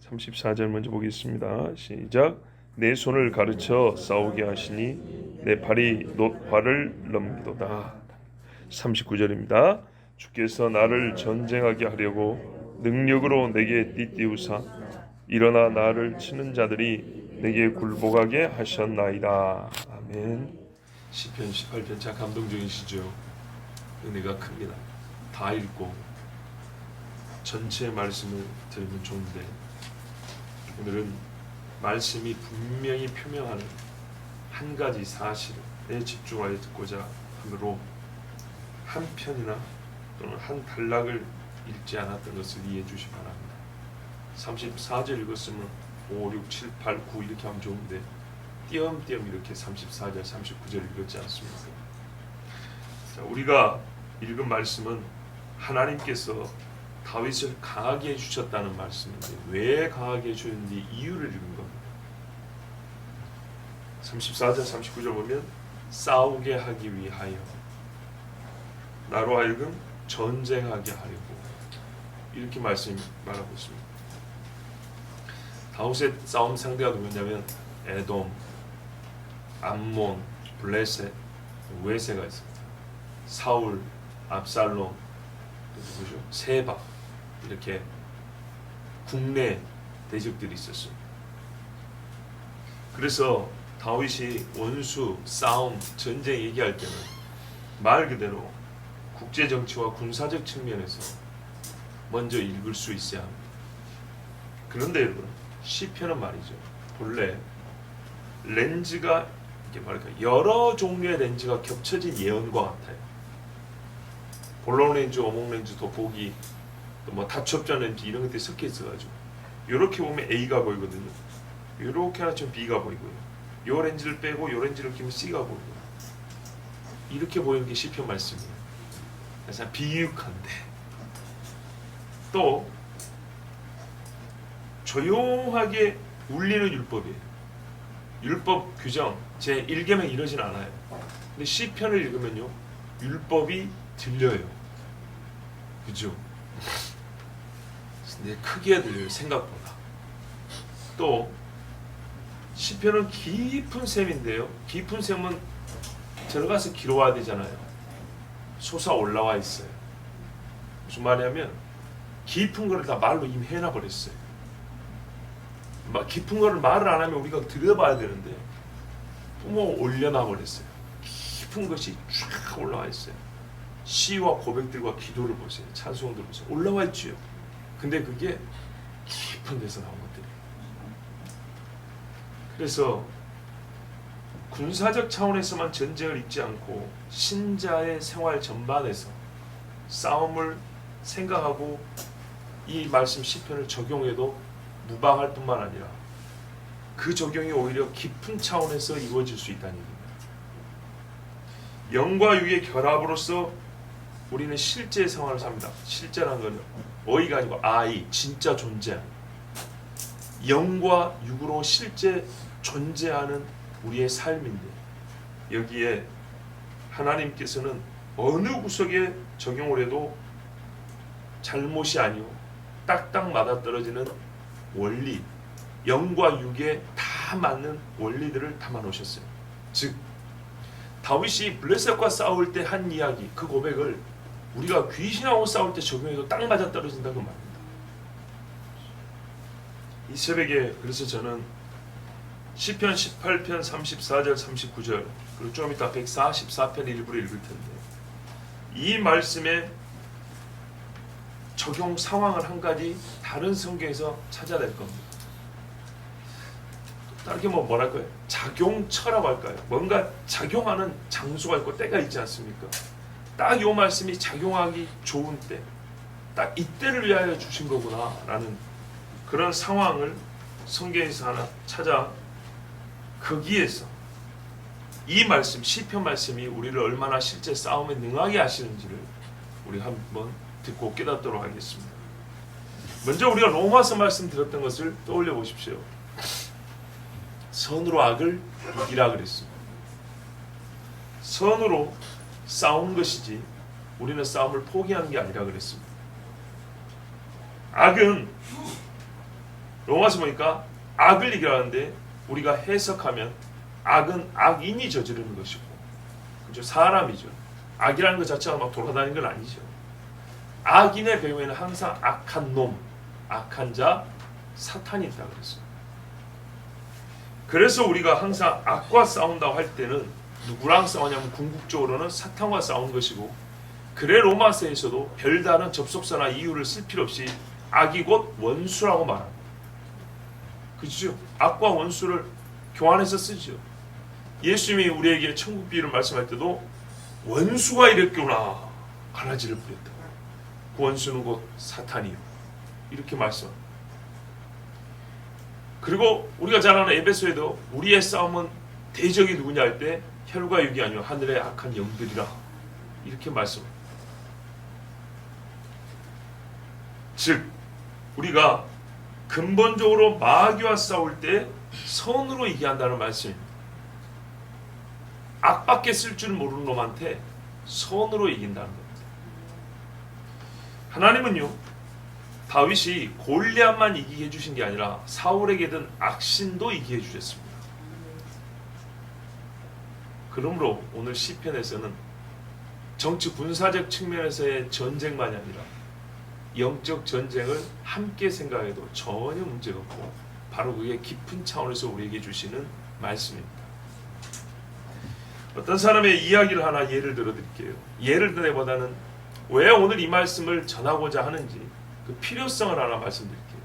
34절 먼저 보겠습니다. 시작. 내 손을 가르쳐 싸우게 하시니 내 팔이 놋 활을 넘기도다. 39절입니다. 주께서 나를 전쟁하게 하려고 능력으로 내게 띠띠우사 일어나 나를 치는 자들이 내게 굴복하게 하셨나이다. 아멘. 시편 18편 참 감동적이시죠. 은혜가 큽니다. 다 읽고 전체 말씀을 들으면 좋은데 오늘은 말씀이 분명히 표명하는 한 가지 사실에 집중하여 듣고자 하므로 한 편이나 또는 한 단락을 읽지 않았던 것을 이해해 주시기 바랍니다. 34절 읽었으면 5, 6, 7, 8, 9 이렇게 하면 좋은데 띄엄띄엄 이렇게 34절, 39절 읽었지 않습니까? 자, 우리가 읽은 말씀은 하나님께서 다윗을 강하게 해주셨다는 말씀인데 왜 강하게 해주셨는지 이유를 읽은 겁니다. 34절, 39절 보면 싸우게 하기 위하여 나로 하여금 전쟁하게 하려고 이렇게 말하고 있습니다. 다윗의 싸움 상대가 누구냐면 에돔, 암몬, 블레셋, 우에세가 있습니다. 사울, 압살롬, 누구죠? 세바 이렇게 국내 대적들이 있었습니다. 그래서 다윗이 원수, 싸움, 전쟁 얘기할 때는 말 그대로 국제 정치와 군사적 측면에서 먼저 읽을 수 있어야 합니다. 그런데 여러분 시편은 말이죠. 본래 렌즈가 이게 뭐랄까 여러 종류의 렌즈가 겹쳐진 예언과 같아요. 볼록 렌즈, 오목 렌즈, 돋보기, 또 뭐 다첩전 렌즈 이런 것들이 섞여 있어가지고 이렇게 보면 A가 보이거든요. 이렇게 하면 B가 보이고요. 요 렌즈를 빼고 요 렌즈를 끼면 C가 보이고요. 이렇게 보이는 게 시편 말씀이에요. 그래서 비유한데 또 조용하게 울리는 율법이에요. 율법 규정 제 1계명 이러진 않아요. 근데 시편을 읽으면요 율법이 들려요. 그죠? 근데 크게 들려요. 생각보다. 또 시편은 깊은 셈인데요. 깊은 셈은 들어가서 기록해야 되잖아요. 솟아 올라와 있어요. 무슨 말이냐면 깊은 거를 다 말로 이미 해놔버렸어요. 깊은 거를 말을 안 하면 우리가 들여봐야 되는데 뭐 올려놔버렸어요. 깊은 것이 쫙 올라와 있어요. 시와 고백들과 기도를 보세요. 찬송들 보세요. 올라와 있죠. 근데 그게 깊은 데서 나온 것들이에요. 그래서 군사적 차원에서만 전쟁을 읽지 않고 신자의 생활 전반에서 싸움을 생각하고 이 말씀 시편을 적용해도 무방할 뿐만 아니라 그 적용이 오히려 깊은 차원에서 이루어질 수 있다는 얘기입니다. 영과 육의 결합으로서 우리는 실제 생활을 삽니다. 실제라는 건 어이가 아니고 아이, 진짜 존재하는 영과 육으로 실제 존재하는 우리의 삶인데 여기에 하나님께서는 어느 구석에 적용을 해도 잘못이 아니오 딱딱 맞아떨어지는 원리, 영과 육에 다 맞는 원리들을 담아놓으셨어요. 즉 다윗이 블레셋과 싸울 때 한 이야기, 그 고백을 우리가 귀신하고 싸울 때 적용해도 딱 맞아떨어진다고 말합니다. 이 새벽에 그래서 저는 시편 18편 34절 39절 그리고 좀 이따 144편 일부를 읽을 텐데 이 말씀의 적용 상황을 한 가지 다른 성경에서 찾아낼 겁니다. 다르게 뭐랄까요? 작용처라고 할까요? 뭔가 작용하는 장소가 있고 때가 있지 않습니까? 딱 이 말씀이 작용하기 좋은 때, 딱 이때를 위하여 주신 거구나 라는 그런 상황을 성경에서 하나 찾아 거기에서 이 말씀, 시편 말씀이 우리를 얼마나 실제 싸움에 능하게 하시는지를 우리 한번 듣고 깨닫도록 하겠습니다. 먼저 우리가 로마서 말씀 들었던 것을 떠올려 보십시오. 선으로 악을 이기라 그랬습니다. 선으로 싸운 것이지 우리는 싸움을 포기하는 게 아니라 그랬습니다. 악은 로마서 보니까 악을 이기라는데 우리가 해석하면 악은 악인이 저지르는 것이고, 그죠? 사람이죠. 악이라는 것 자체가 막 돌아다니는 건 아니죠. 악인의 배후에는 항상 악한 놈, 악한 자, 사탄이 있다 그랬어요. 그래서 우리가 항상 악과 싸운다고 할 때는 누구랑 싸우냐면 궁극적으로는 사탄과 싸우는 것이고, 그래 로마서에서도 별다른 접속사나 이유를 쓸 필요 없이 악이 곧 원수라고 말합니다. 그죠? 악과 원수를 교환해서 쓰죠. 예수님이 우리에게 천국 비유를 말씀할 때도 원수가 이랬구나, 가라지를 뿌렸다. 그 원수는 곧 사탄이요, 이렇게 말씀합니다. 그리고 우리가 잘 아는 에베소에도 우리의 싸움은 대적이 누구냐 할 때 혈과 육이 아니요 하늘의 악한 영들이라, 이렇게 말씀합니다. 즉 우리가 근본적으로 마귀와 싸울 때 선으로 이기한다는 말씀입니다. 악밖에 쓸 줄 모르는 놈한테 선으로 이긴다는 겁니다. 하나님은요, 다윗이 골리앗만 이기게 해주신 게 아니라 사울에게 든 악신도 이기게 해주셨습니다. 그러므로 오늘 시편에서는 정치 군사적 측면에서의 전쟁만이 아니라 영적 전쟁을 함께 생각해도 전혀 문제가 없고, 바로 그게 깊은 차원에서 우리에게 주시는 말씀입니다. 어떤 사람의 이야기를 하나 예를 들어 드릴게요. 예를 들기보다는 왜 오늘 이 말씀을 전하고자 하는지 그 필요성을 하나 말씀드릴게요.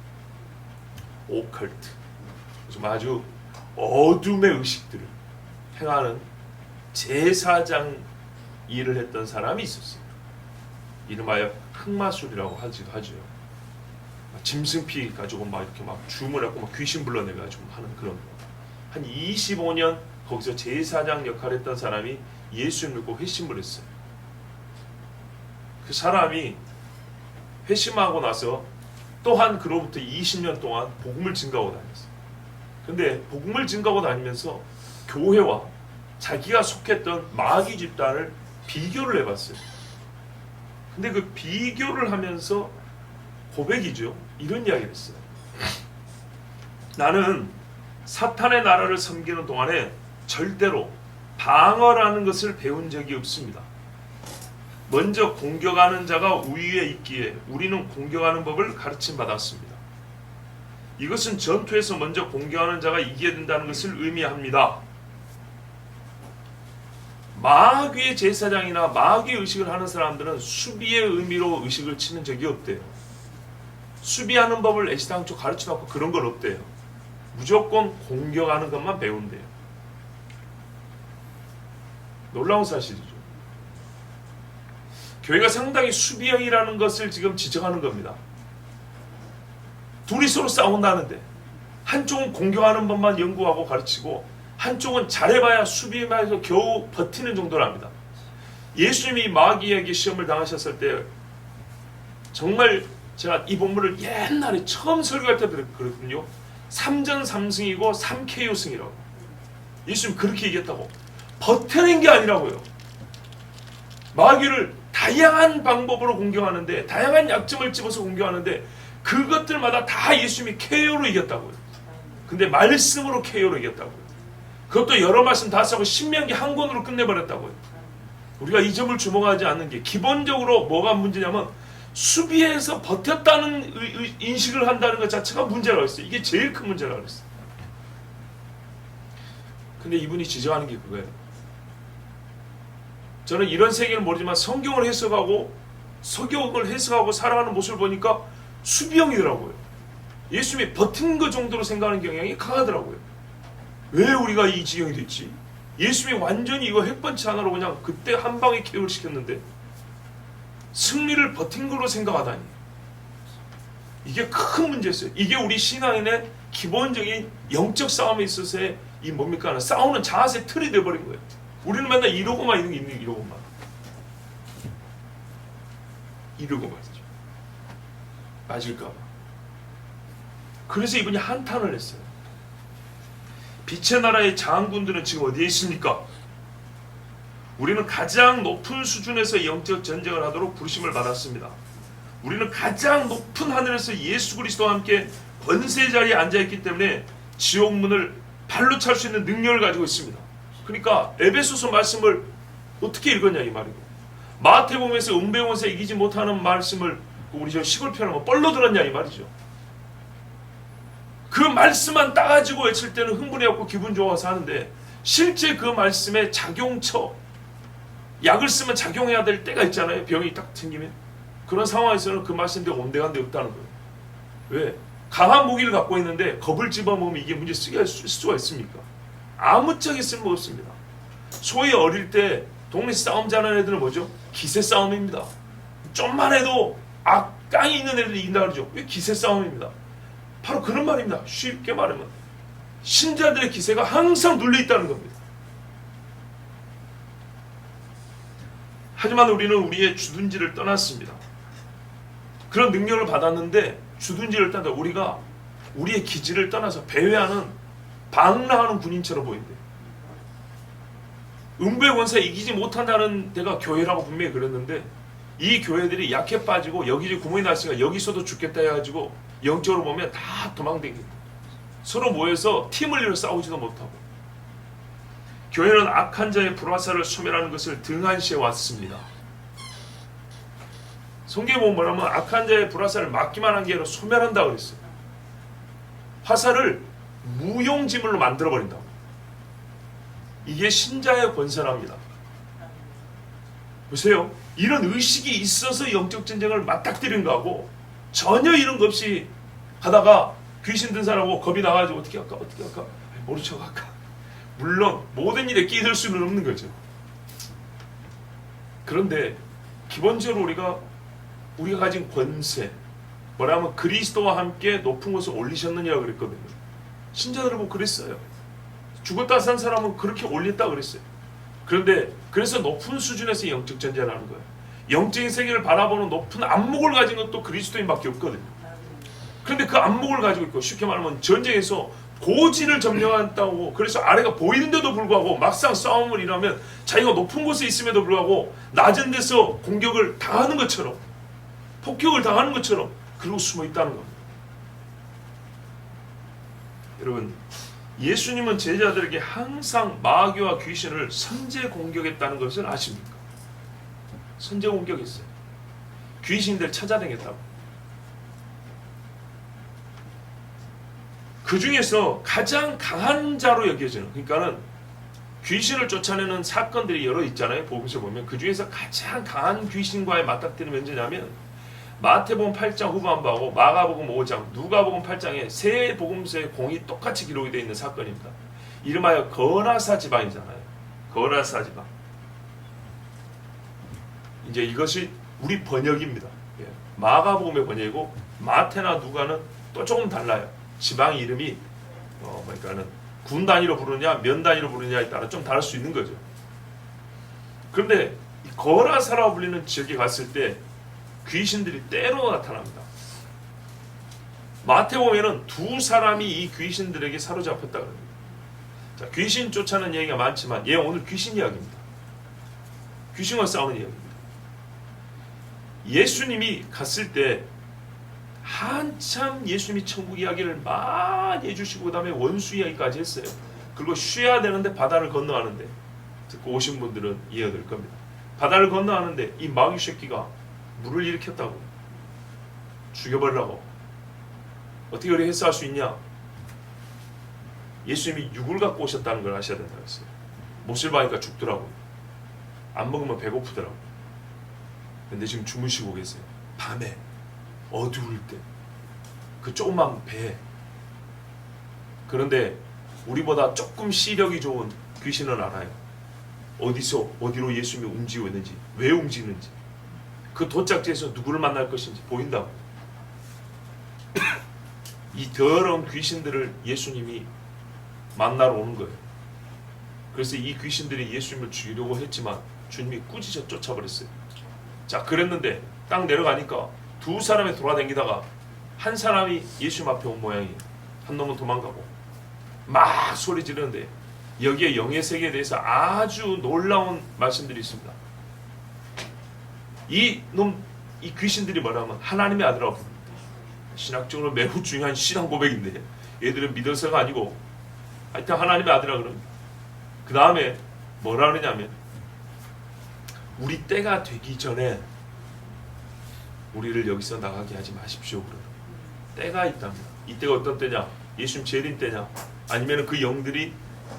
오컬트, 좀 아주 어둠의 의식들을 행하는 제사장 일을 했던 사람이 있었어요. 이름하여 흑마술이라고 하지도 하죠. 짐승피 가지고 막 이렇게 막 주문하고 막 귀신 불러내가지고 하는 그런 거. 한 25년 거기서 제사장 역할을 했던 사람이 예수를 믿고 회심을 했어요. 그 사람이 회심하고 나서 또한 그로부터 20년 동안 복음을 증가하고 다녔어요. 근데 복음을 증가하고 다니면서 교회와 자기가 속했던 마귀 집단을 비교를 해봤어요. 근데 그 비교를 하면서 고백이죠. 이런 이야기를 했어요. 나는 사탄의 나라를 섬기는 동안에 절대로 방어라는 것을 배운 적이 없습니다. 먼저 공격하는 자가 우위에 있기에 우리는 공격하는 법을 가르침 받았습니다. 이것은 전투에서 먼저 공격하는 자가 이기게 된다는 것을 의미합니다. 마귀의 제사장이나 마귀 의식을 하는 사람들은 수비의 의미로 의식을 치는 적이 없대요. 수비하는 법을 애시당초 가르쳐놓고 그런 건 없대요. 무조건 공격하는 것만 배운대요. 놀라운 사실이죠. 교회가 상당히 수비형이라는 것을 지금 지적하는 겁니다. 둘이 서로 싸운다는데 한쪽은 공격하는 법만 연구하고 가르치고 한쪽은 잘해봐야 수비에서 겨우 버티는 정도랍니다. 예수님이 마귀에게 시험을 당하셨을 때 정말 제가 이 본문을 옛날에 처음 설교할 때 그랬거든요. 3전 3승이고 3KO 승이라고. 예수님 그렇게 얘기했다고. 버텨낸 게 아니라고요. 마귀를 다양한 방법으로 공격하는데, 다양한 약점을 집어서 공격하는데 그것들마다 다 예수님이 KO로 이겼다고요. 근데 말씀으로 KO로 이겼다고요. 그것도 여러 말씀 다 써고 신명기 한 권으로 끝내버렸다고요. 우리가 이 점을 주목하지 않는 게, 기본적으로 뭐가 문제냐면 수비에서 버텼다는 인식을 한다는 것 자체가 문제라고 했어요. 이게 제일 큰 문제라고 했어요. 근데 이분이 지적하는 게 그거예요. 저는 이런 세계를 모르지만 성경을 해석하고 서경을 해석하고 살아가는 모습을 보니까 수비형이더라고요. 예수님이 버틴 것 정도로 생각하는 경향이 강하더라고요. 왜 우리가 이 지경이 됐지? 예수님이 완전히 이거 핵펀치 하나로 그냥 그때 한 방에 KO를 시켰는데 승리를 버틴 걸로 생각하다니. 이게 큰 문제였어요. 이게 우리 신앙인의 기본적인 영적 싸움에 있어서의 이 뭡니까? 싸우는 자세 틀이 돼버린 거예요. 우리는 맨날 이러고만 있는 게 있는, 이러고만 말이죠. 맞을까봐. 그래서 이분이 한탄을 했어요. 빛의 나라의 장군들은 지금 어디에 있습니까? 우리는 가장 높은 수준에서 영적 전쟁을 하도록 부르심을 받았습니다. 우리는 가장 높은 하늘에서 예수 그리스도와 함께 권세 자리에 앉아있기 때문에 지옥 문을 발로 찰 수 있는 능력을 가지고 있습니다. 그러니까 에베소서 말씀을 어떻게 읽었냐 이 말이고, 마태복음에서 은배원세 이기지 못하는 말씀을 우리 저 시골 표현하면 뻘로 들었냐 이 말이죠. 그 말씀만 따가지고 외칠 때는 흥분해갖고 기분 좋아서 하는데, 실제 그 말씀의 작용처, 약을 쓰면 작용해야 될 때가 있잖아요. 병이 딱 생기면 그런 상황에서는 그 말씀대로 온데간데 없다는 거예요. 왜? 강한 무기를 갖고 있는데 겁을 집어먹으면 이게 문제 쓸 수가 있습니까? 아무짝에 쓸모 없습니다. 소위 어릴 때 동네 싸움 잘하는 애들은 뭐죠? 기세 싸움입니다. 좀만 해도 깡이 있는 애들이 이긴다 그러죠. 왜? 기세 싸움입니다. 바로 그런 말입니다. 쉽게 말하면 신자들의 기세가 항상 눌려 있다는 겁니다. 하지만 우리는 우리의 주둔지를 떠났습니다. 그런 능력을 받았는데 주둔지를 떠나 우리가 우리의 기지를 떠나서 배회하는, 방랑하는 군인처럼 보인대. 음부의 권세에 이기지 못한다는 데가 교회라고 분명히 그랬는데, 이 교회들이 약해 빠지고 여기저기 구멍이 났으니까 여기서도 죽겠다 해가지고 영적으로 보면 다 도망다닌다. 서로 모여서 팀을 이뤄 싸우지도 못하고. 교회는 악한 자의 불화살을 소멸하는 것을 등한시해 왔습니다. 성경에 보면 뭐라면 악한 자의 불화살을 막기만 한 게 아니라 소멸한다 그랬어요. 화살을 무용지물로 만들어버린다고. 이게 신자의 권세랍니다. 보세요. 이런 의식이 있어서 영적 전쟁을 맞닥뜨린 거하고, 전혀 이런 거 없이 하다가 귀신 든 사람하고 겁이 나가지고 어떻게 할까 모른 척 할까. 물론 모든 일에 끼들 수는 없는 거죠. 그런데 기본적으로 우리가 가진 권세, 뭐라면 그리스도와 함께 높은 곳에 올리셨느냐고 그랬거든요. 신자들을 보고 그랬어요. 죽었다 산 사람은 그렇게 올렸다 그랬어요. 그런데 그래서 높은 수준에서 영적 전쟁을 하는 거예요. 영적인 세계를 바라보는 높은 안목을 가진 것도 그리스도인밖에 없거든요. 그런데 그 안목을 가지고 있고, 쉽게 말하면 전쟁에서 고지를 점령한다고, 그래서 아래가 보이는데도 불구하고 막상 싸움을 일하면 자기가 높은 곳에 있음에도 불구하고 낮은 데서 공격을 당하는 것처럼, 폭격을 당하는 것처럼 그러고 숨어 있다는 겁니다. 여러분, 예수님은 제자들에게 항상 마귀와 귀신을 선제 공격했다는 것을 아십니까? 선제 공격했어요. 귀신들 찾아다녔다고. 그 중에서 가장 강한 자로 여겨지는, 그러니까는 귀신을 쫓아내는 사건들이 여러 있잖아요. 복음서 보면 그 중에서 가장 강한 귀신과의 맞닥뜨림이 언제냐면 마태복음 8장 후반부하고 마가복음 5장, 누가복음 8장에 세 복음서의 공이 똑같이 기록이 되어 있는 사건입니다. 이름하여 거라사 지방이잖아요. 거라사 지방. 이제 이것이 우리 번역입니다. 마가복음의 번역이고 마태나 누가는 또 조금 달라요. 지방 이름이 그러니까는 군 단위로 부르냐 면 단위로 부르냐에 따라 좀 다를 수 있는 거죠. 그런데 이 거라사라고 불리는 지역에 갔을 때 귀신들이 때로 나타납니다. 마태복음에는 두 사람이 이 귀신들에게 사로잡혔다 그럽니다. 자, 귀신 쫓아는 얘기가 많지만 오늘 귀신 이야기입니다. 귀신과 싸우는 이야기입니다. 예수님이 갔을 때 한참 예수님이 천국 이야기를 많이 해주시고 그 다음에 원수 이야기까지 했어요. 그리고 쉬어야 되는데 바다를 건너가는데, 듣고 오신 분들은 이해가 될 겁니다. 바다를 건너가는데 이 마귀 새끼가 물을 일으켰다고, 죽여버리라고. 어떻게 그렇게 해서 할 수 있냐? 예수님이 육을 갖고 오셨다는 걸 아셔야 된다고 했어요. 못을 봐니까 죽더라고요. 안 먹으면 배고프더라고요. 근데 지금 주무시고 계세요. 밤에 어두울 때 그 조그만 배. 그런데 우리보다 조금 시력이 좋은 귀신은 알아요. 어디로 예수님이 움직이고 있는지, 왜 움직이는지, 그 도착지에서 누구를 만날 것인지 보인다고. 이 더러운 귀신들을 예수님이 만나러 오는 거예요. 그래서 이 귀신들이 예수님을 죽이려고 했지만 주님이 꾸짖어 쫓아버렸어요. 자, 그랬는데 딱 내려가니까 두 사람이 돌아다니다가 한 사람이 예수님 앞에 온 모양이에요. 한 놈은 도망가고 막 소리 지르는데, 여기에 영의 세계에 대해서 아주 놀라운 말씀들이 있습니다. 이 귀신들이 뭐라면 하나님의 아들이라고 부릅니다. 신학적으로 매우 중요한 신앙 고백인데 얘들은 믿어서가 아니고 하여튼 하나님의 아들이라 그럽니다. 그 다음에 뭐라 그러냐면 우리 때가 되기 전에 우리를 여기서 나가게 하지 마십시오. 때가 있답니다. 이때가 어떤 때냐? 예수님 재림 때냐? 아니면 그 영들이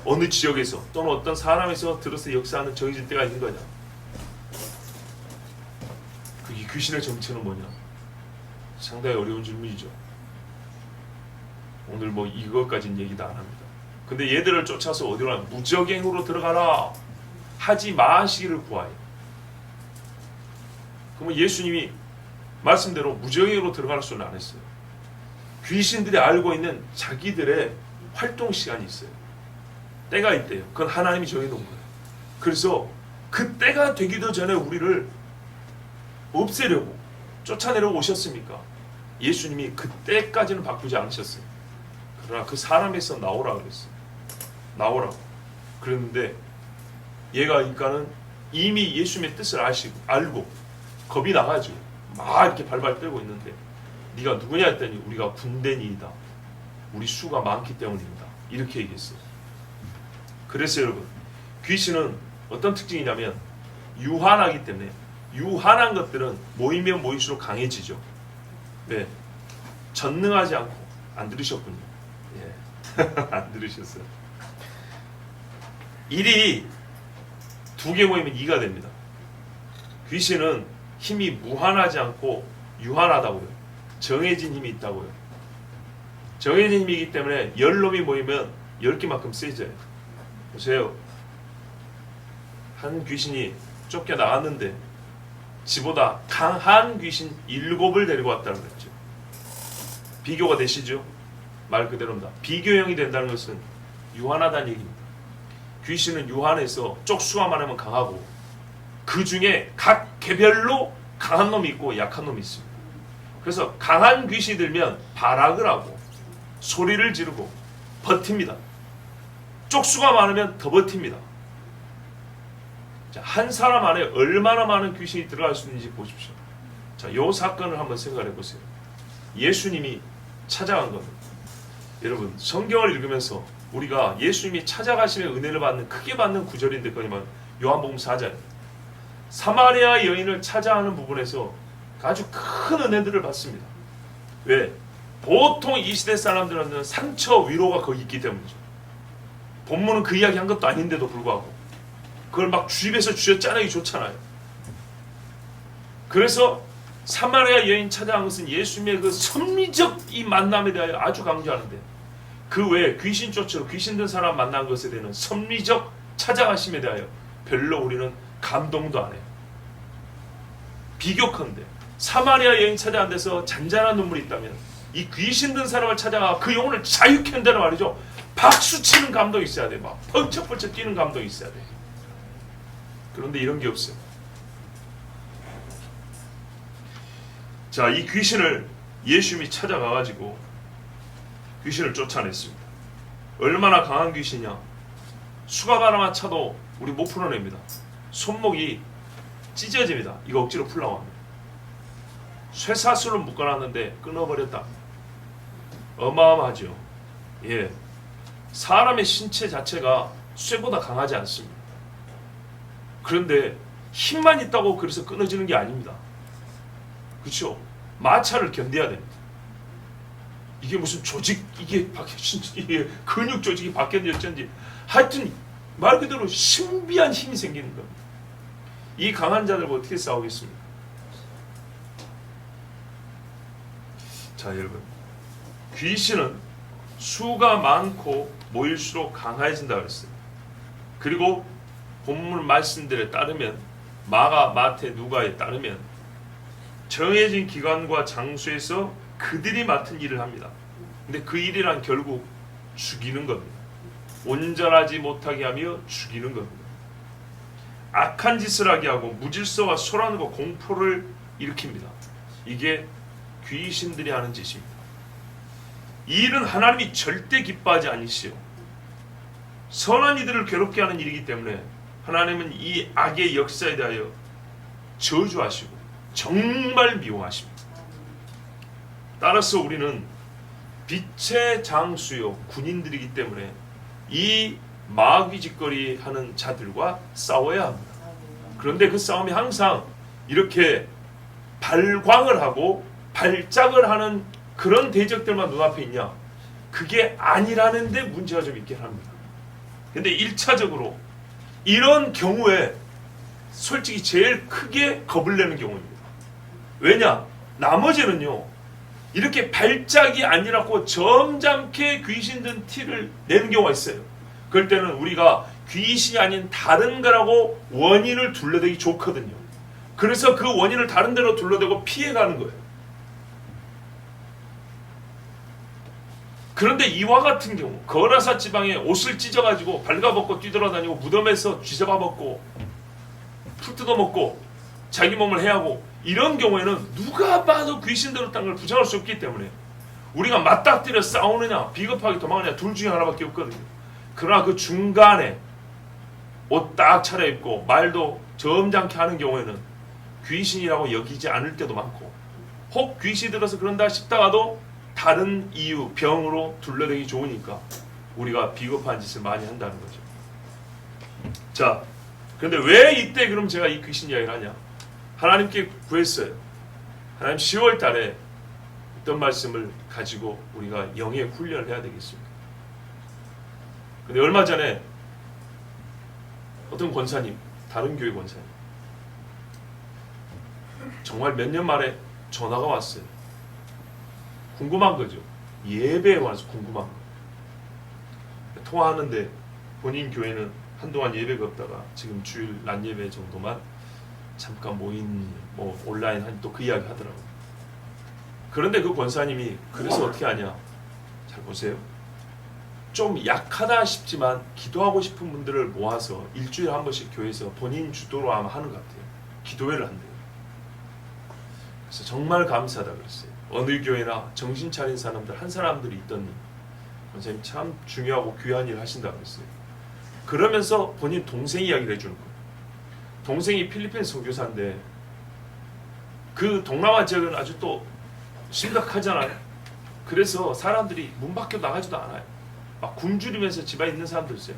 어느 지역에서 또는 어떤 사람에서 들어서 역사하는 정해진 때가 있는 거냐? 이 귀신의 정체는 뭐냐? 상당히 어려운 질문이죠. 오늘 뭐 이것까지는 얘기도 안 합니다. 근데 얘들을 쫓아서 어디로 가냐? 무적행으로 들어가라 하지 마시기를 구하여. 그러면 예수님이 말씀대로 무적행으로 들어갈 수는 안 했어요. 귀신들이 알고 있는 자기들의 활동 시간이 있어요. 때가 있대요. 그건 하나님이 정해놓은 거예요. 그래서 그 때가 되기도 전에 우리를 없애려고 쫓아내려고 오셨습니까? 예수님이 그 때까지는 바꾸지 않으셨어요. 그러나 그 사람에서 나오라 그랬어요. 나오라고. 그랬는데 얘가 그러니까는 이미 예수님의 뜻을 알고 겁이 나가지고 막 이렇게 발발 떨고 있는데 네가 누구냐 했더니 우리가 군대니이다. 우리 수가 많기 때문입니다. 이렇게 얘기했어요. 그래서 여러분 귀신은 어떤 특징이냐면 유한하기 때문에 유한한 것들은 모이면 모일수록 강해지죠. 네, 전능하지 않고 안 들으셨군요. 예, 안 들으셨어요. 1이 2개 모이면 2가 됩니다. 귀신은 힘이 무한하지 않고 유한하다고요. 정해진 힘이 있다고요. 정해진 힘이기 때문에 10놈이 모이면 10개만큼 세져요. 보세요. 한 귀신이 쫓겨나갔는데 지보다 강한 귀신 7을 데리고 왔다는 거죠. 비교가 되시죠? 말 그대로입니다. 비교형이 된다는 것은 유한하다는 얘기입니다. 귀신은 유한해서 쪽수가 많으면 강하고 그 중에 각 개별로 강한 놈이 있고 약한 놈이 있습니다. 그래서 강한 귀신이 들면 발악을 하고 소리를 지르고 버팁니다. 쪽수가 많으면 더 버팁니다. 자, 한 사람 안에 얼마나 많은 귀신이 들어갈 수 있는지 보십시오. 자, 요 사건을 한번 생각해 보세요. 예수님이 찾아간 겁니다. 여러분, 성경을 읽으면서 우리가 예수님이 찾아가심의 은혜를 크게 받는 구절인데 그거는 요한복음 4장 사마리아 여인을 찾아가는 부분에서 아주 큰 은혜들을 받습니다. 왜? 보통 이 시대 사람들은 상처 위로가 거기 있기 때문이죠. 본문은 그 이야기 한 것도 아닌데도 불구하고 그걸 막 주입해서 쥐어짜내기 좋잖아요. 그래서 사마리아 여인 찾아간 것은 예수님의 그 섭리적 이 만남에 대하여 아주 강조하는데 그 외에 귀신 쫓으러 귀신 든 사람 만난 것에 대한 섭리적 찾아가심에 대하여 별로 우리는 감동도 안 해요. 비교컨대 사마리아 여인 찾아간 데서 잔잔한 눈물이 있다면 이 귀신 든 사람을 찾아가 그 영혼을 자유케 한다는 말이죠. 박수치는 감동이 있어야 돼. 막 펄쩍펄쩍 뛰는 감동이 있어야 돼. 그런데 이런 게 없어요. 자, 이 귀신을 예수님이 찾아가가지고 귀신을 쫓아냈습니다. 얼마나 강한 귀신이냐? 수갑 하나만 차도 우리 못 풀어냅니다. 손목이 찢어집니다. 이거 억지로 풀라고 합니다. 쇠사슬로 묶어놨는데 끊어버렸다. 어마어마하죠. 예, 사람의 신체 자체가 쇠보다 강하지 않습니다. 그런데 힘만 있다고 그래서 끊어지는 게 아닙니다. 그렇죠? 마찰을 견뎌야 됩니다. 이게 무슨 조직 이게 근육 조직이 바뀌었는지 어쩐지 하여튼 말 그대로 신비한 힘이 생기는 겁니다. 이 강한 자들과 어떻게 싸우겠습니까? 자, 여러분, 귀신은 수가 많고 모일수록 강해진다 그랬어요. 그리고 본문 말씀들에 따르면 마가, 마태, 누가에 따르면 정해진 기간과 장소에서 그들이 맡은 일을 합니다. 근데 그 일이란 결국 죽이는 겁니다. 온전하지 못하게 하며 죽이는 겁니다. 악한 짓을 하게 하고 무질서와 소란과 공포를 일으킵니다. 이게 귀신들이 하는 짓입니다. 이 일은 하나님이 절대 기뻐하지 않으시오. 선한 이들을 괴롭게 하는 일이기 때문에 하나님은 이 악의 역사에 대하여 저주하시고 정말 미워하십니다. 따라서 우리는 빛의 장수요 군인들이기 때문에 이 마귀 짓거리 하는 자들과 싸워야 합니다. 그런데 그 싸움이 항상 이렇게 발광을 하고 발작을 하는 그런 대적들만 눈앞에 있냐? 그게 아니라는데 문제가 좀 있긴 합니다. 근데 1차적으로 이런 경우에 솔직히 제일 크게 겁을 내는 경우입니다. 왜냐? 나머지는요 이렇게 발작이 아니라고 점잖게 귀신 든 티를 내는 경우가 있어요. 그럴 때는 우리가 귀신이 아닌 다른 거라고 원인을 둘러대기 좋거든요. 그래서 그 원인을 다른 데로 둘러대고 피해가는 거예요. 그런데 이와 같은 경우 거라사 지방에 옷을 찢어가지고 발가벗고 뛰돌아다니고 무덤에서 쥐잡아먹고 풀 뜯어먹고 자기 몸을 해하고 이런 경우에는 누가 봐도 귀신 들었다는 걸 부정할 수 없기 때문에 우리가 맞닥뜨려 싸우느냐 비겁하게 도망가느냐 둘 중에 하나밖에 없거든요. 그러나 그 중간에 옷 딱 차려입고 말도 점잖게 하는 경우에는 귀신이라고 여기지 않을 때도 많고 혹 귀신이 들어서 그런다 싶다가도 다른 이유, 병으로 둘러대기 좋으니까 우리가 비겁한 짓을 많이 한다는 거죠. 자, 그런데 왜 이때 그럼 제가 이 귀신 이야기를 하냐? 하나님께 구했어요. 하나님 10월 달에 어떤 말씀을 가지고 우리가 영의 훈련을 해야 되겠습니까? 근데 얼마 전에 어떤 권사님, 다른 교회 권사님 정말 몇 년 만에 전화가 왔어요. 궁금한 거죠. 예배에 와서 궁금한 거. 통화하는데 본인 교회는 한동안 예배가 없다가 지금 주일 낮 예배 정도만 잠깐 모인 뭐 온라인 한 또 그 이야기 하더라고요. 그런데 그 권사님이 그래서 어떻게 하냐? 잘 보세요. 좀 약하다 싶지만 기도하고 싶은 분들을 모아서 일주일에 한 번씩 교회에서 본인 주도로 아마 하는 것 같아요. 기도회를 한대요. 그래서 정말 감사하다 그랬어요. 어느 교회나 정신 차린 사람들 한 사람들이 있더니 권사님 참 중요하고 귀한 일을 하신다 그랬어요. 그러면서 본인 동생 이야기를 해주는 거예요. 동생이 필리핀 선교사인데 그 동남아 지역은 아주 또 심각하잖아요. 그래서 사람들이 문 밖에 나가지도 않아요. 막 굶주리면서 집에 있는 사람들 있어요.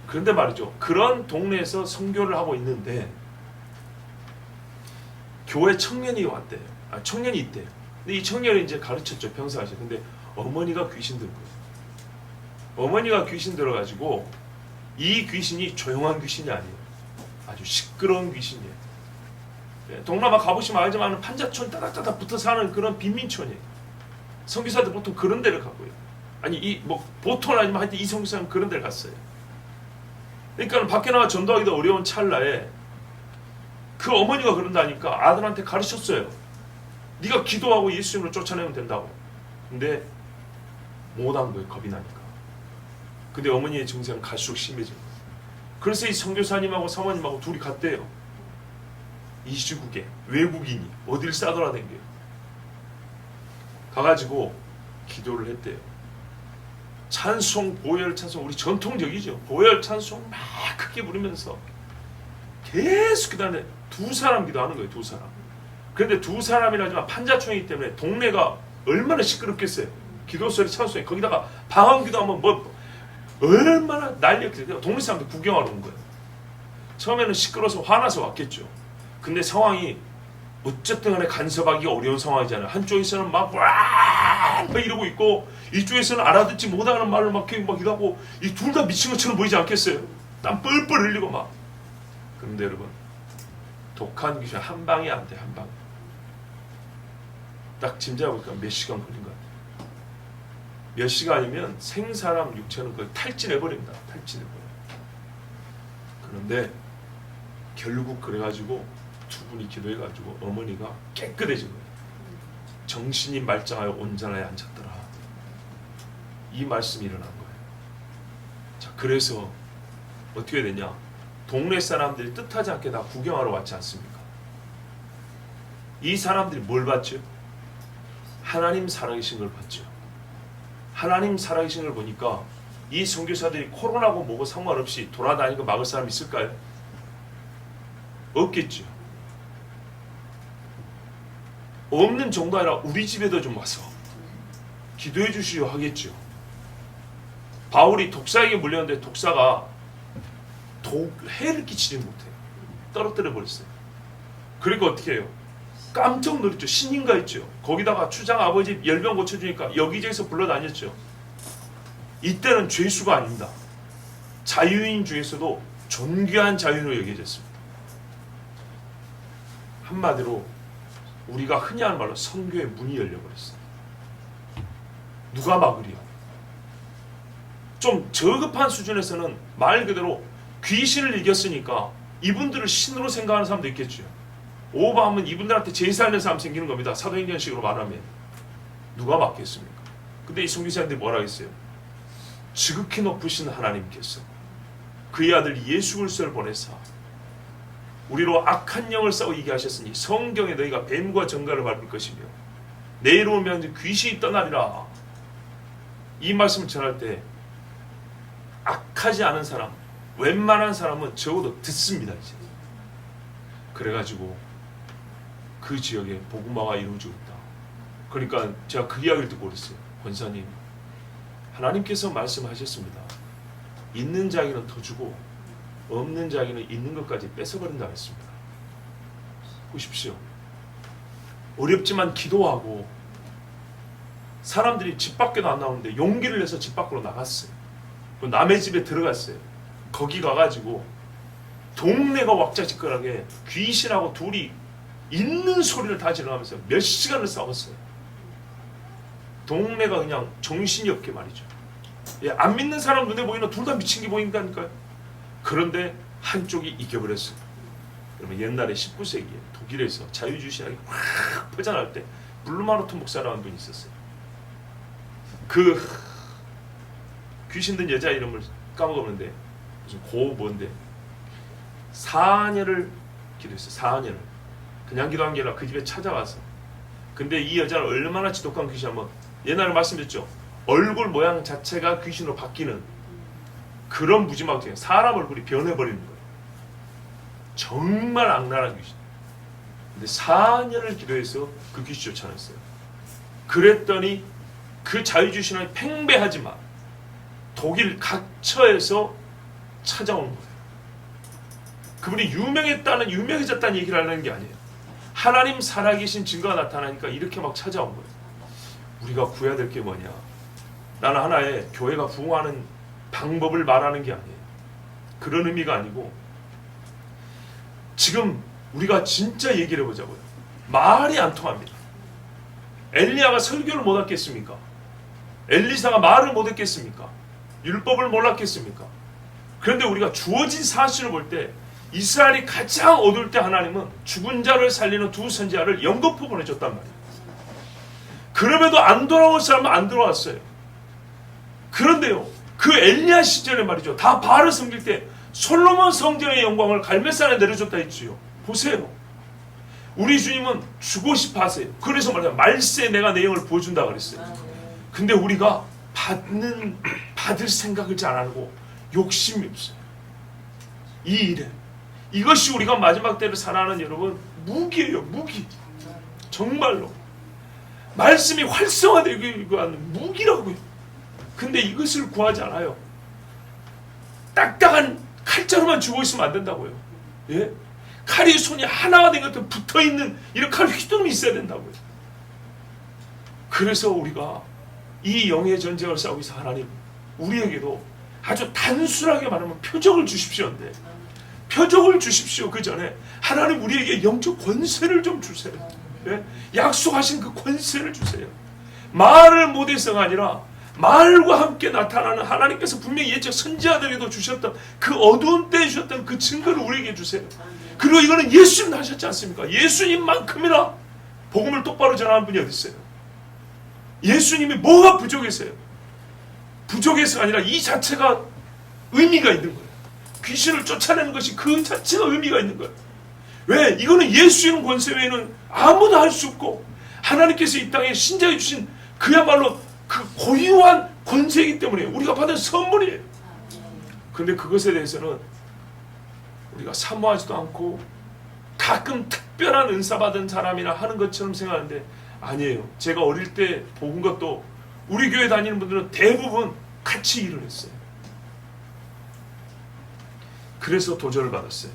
그런데 말이죠. 그런 동네에서 선교를 하고 있는데 교회 청년이 왔대요. 청년이 있대요. 근데 이 청년이 이제 가르쳤죠. 평소하죠. 근데 어머니가 귀신 든 거예요. 어머니가 귀신 들어가지고 이 귀신이 조용한 귀신이 아니에요. 아주 시끄러운 귀신이에요. 동남아 가보시면 알지만 판자촌 따닥따닥 붙어 사는 그런 빈민촌이에요. 선교사들 보통 그런 데를 가고요. 아니 이 뭐 보통은 아니면 하여튼 이 선교사는 그런 데를 갔어요. 그러니까 밖에 나가 전도하기도 어려운 찰나에 그 어머니가 그런다니까 아들한테 가르쳤어요. 네가 기도하고 예수님으로 쫓아내면 된다고. 근데 못한 거예요. 겁이 나니까. 근데 어머니의 증세는 갈수록 심해진 거예요. 그래서 이 선교사님하고 사모님하고 둘이 갔대요. 이 시국에 외국인이 어딜 싸돌아댕겨요. 가가지고 기도를 했대요. 찬송, 보혈 찬송, 우리 전통적이죠. 보혈 찬송 막 크게 부르면서 계속 그다음에 두 사람 기도하는 거예요. 두 사람. 그런데 두 사람이라지만 판자촌이기 때문에 동네가 얼마나 시끄럽겠어요. 기도 소리, 찬송이 거기다가 방언 기도하면 뭐 얼마나 난리였겠어요. 동네 사람들 구경하러 온 거예요. 처음에는 시끄러워서 화나서 왔겠죠. 근데 상황이 어쨌든 간에 간섭하기가 어려운 상황이잖아요. 한쪽에서는 막 이러고 있고 이쪽에서는 알아듣지 못하는 말을 막 하고 이 둘 다 미친 것처럼 보이지 않겠어요? 땀 뻘뻘 흘리고 막. 그런데 여러분 독한 귀신 한 방이 안 돼. 한 방. 딱 짐작해보니까 몇 시간 걸린 것 같아요. 몇 시간이면 생사람 육체는 거의 탈진해버립니다. 탈진해버려요. 그런데 결국 그래가지고 두 분이 기도해가지고 어머니가 깨끗해진 거예요. 정신이 말짱하여 온전하여 앉았더라. 이 말씀이 일어난 거예요. 자, 그래서 어떻게 되냐? 동네 사람들이 뜻하지 않게 다 구경하러 왔지 않습니까? 이 사람들이 뭘 봤죠? 하나님 살아계신 걸 봤죠. 하나님 살아계신 걸 보니까 이 선교사들이 코로나고 뭐고 상관없이 돌아다니고 막을 사람 있을까요? 없겠죠. 없는 정도 아니라 우리 집에도 좀 와서 기도해 주시려 하겠죠. 바울이 독사에게 물렸는데 독사가 해를 끼치지 못해요. 떨어뜨려 버렸어요. 그러니까 어떻게 해요? 깜짝 놀랐죠. 신인가 했죠. 거기다가 추장 아버지 열병 고쳐주니까 여기저기서 불러다녔죠. 이때는 죄수가 아닙니다. 자유인 중에서도 존귀한 자유로 여겨졌습니다. 한마디로 우리가 흔히 하는 말로 선교의 문이 열려버렸어요. 누가 막으리요? 좀 저급한 수준에서는 말 그대로 귀신을 이겼으니까 이분들을 신으로 생각하는 사람도 있겠죠. 오버하면 이분들한테 제사하는 사람 생기는 겁니다. 사도행전식으로 말하면. 누가 막겠습니까? 근데 이 선교사님들이 뭐라 했어요? 지극히 높으신 하나님께서 그의 아들 예수 그리스도를 보내사 우리로 악한 영을 싸우게 하셨으니 성경에 너희가 뱀과 정갈을 밟을 것이며 내일 오면 귀신이 떠나리라. 이 말씀을 전할 때 악하지 않은 사람, 웬만한 사람은 적어도 듣습니다. 이제. 그래가지고 그 지역에 복음화가 이루어지고 있다. 그러니까 제가 그 이야기를 듣고 그랬어요. 권사님, 하나님께서 말씀하셨습니다. 있는 자에게는 더 주고 없는 자에게는 있는 것까지 뺏어버린다고 했습니다. 보십시오. 어렵지만 기도하고 사람들이 집 밖에도 안 나오는데 용기를 내서 집 밖으로 나갔어요. 남의 집에 들어갔어요. 거기 가가지고 동네가 왁자지껄하게 귀신하고 둘이 있는 소리를 다 지르면서 몇 시간을 싸웠어요. 동네가 그냥 정신이 없게 말이죠. 예, 안 믿는 사람 눈에 보이는 둘 다 미친 게 보인다니까요. 그런데 한쪽이 이겨버렸어요. 그러면 옛날에 19세기에 독일에서 자유주의학이 확 퍼져날 때 블루마르트 목사라는 분이 있었어요. 그 귀신 든 여자 이름을 까먹었는데 무슨 뭔데 4년을 기도했어요. 4년을 그냥 기도한 게 아니라 그 집에 찾아가서. 근데 이 여자는 얼마나 지독한 귀신이냐면 옛날에 말씀드렸죠. 얼굴 모양 자체가 귀신으로 바뀌는 그런 무지막지한 사람 얼굴이 변해버리는 거예요. 정말 악랄한 귀신. 근데 4년을 기도해서 그 귀신 쫓아냈어요. 그랬더니 그 자유주의 신앙이 팽배하지만 독일 각처에서 찾아온 거예요. 그분이 유명해졌다는 얘기를 하는 게 아니에요. 하나님 살아계신 증거가 나타나니까 이렇게 막 찾아온 거예요. 우리가 구해야 될 게 뭐냐? 나는 하나의 교회가 부흥하는 방법을 말하는 게 아니에요. 그런 의미가 아니고 지금 우리가 진짜 얘기를 해보자고요. 말이 안 통합니다. 엘리야가 설교를 못 했겠습니까? 엘리사가 말을 못 했겠습니까? 율법을 몰랐겠습니까? 그런데 우리가 주어진 사실을 볼 때 이스라엘이 가장 어두울 때 하나님은 죽은 자를 살리는 두 선지자를 연거푸 보내줬단 말이에요. 그럼에도 안 돌아올 사람은 안 돌아왔어요. 그런데요, 그 엘리야 시절에 말이죠. 다 바알을 섬길 때 솔로몬 성전의 영광을 갈멜산에 내려줬다 했지요. 보세요. 우리 주님은 주고 싶어 하세요. 그래서 말이야, 말세에 내가 내 영을 보여준다 그랬어요. 근데 우리가 받을 생각을 잘 안 하고 욕심이 없어요. 이 일에 이것이 우리가 마지막 때를 살아가는 여러분 무기예요. 무기. 정말로 말씀이 활성화되고 하는 무기라고요. 근데 이것을 구하지 않아요. 딱딱한 칼자루만 쥐고 있으면 안 된다고요. 예? 칼이 손이 하나가 된 것처럼 붙어있는 이런 칼 휘두름이 있어야 된다고요. 그래서 우리가 이 영의 전쟁을 싸우기 위해서 하나님 우리에게도 아주 단순하게 말하면 표적을 주십시오인데 표적을 주십시오. 그 전에 하나님 우리에게 영적 권세를 좀 주세요. 예? 약속하신 그 권세를 주세요. 말을 못해서가 아니라 말과 함께 나타나는 하나님께서 분명히 예적 선지자들에게도 주셨던 그 어두운 때에 주셨던 그 증거를 우리에게 주세요. 그리고 이거는 예수님 하셨지 않습니까? 예수님만큼이나 복음을 똑바로 전하는 분이 어디 있어요? 예수님이 뭐가 부족했어요? 부족해서가 아니라 이 자체가 의미가 있는 거예요. 귀신을 쫓아내는 것이 그 자체가 의미가 있는 거예요. 왜? 이거는 예수님 권세 외에는 아무도 할 수 없고 하나님께서 이 땅에 신자해 주신 그야말로 그 고유한 권세이기 때문에 우리가 받은 선물이에요. 그런데 그것에 대해서는 우리가 사모하지도 않고 가끔 특별한 은사 받은 사람이나 하는 것처럼 생각하는데 아니에요. 제가 어릴 때 본 것도 우리 교회 다니는 분들은 대부분 같이 일을 했어요. 그래서 도전을 받았어요.